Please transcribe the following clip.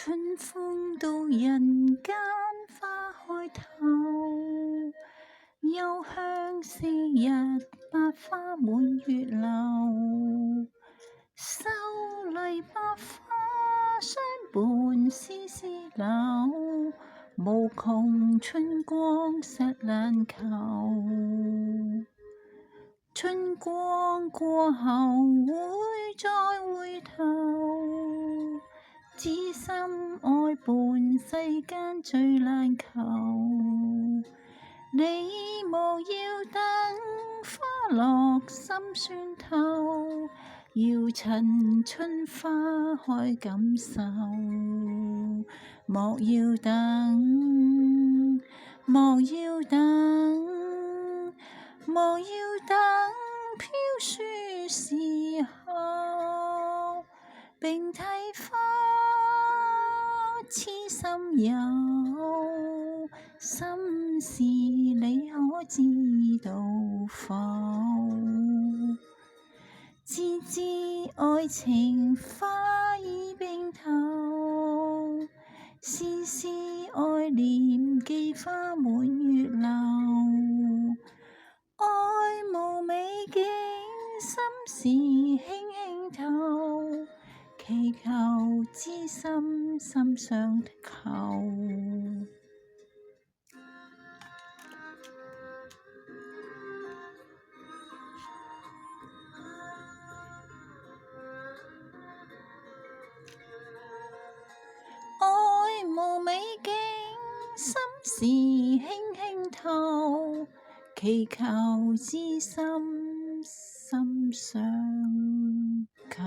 春風到人間花開頭，幽香四日百花滿月樓。秀麗百花相伴絲絲柳，無窮春光實難求。春光過後會再回頭，知心愛伴世間最難求。你莫要等花落心酸透，要趁春花開感受。莫要等，莫要等，莫要等飄雪時候，並蒂花痴心有，心事你可知道否？知知愛情花已並頭，絲絲愛念寄花滿月樓。愛無美景，心事輕輕透，祈求知心心相扣。愛無美景，心事輕輕透，祈求知心心相扣。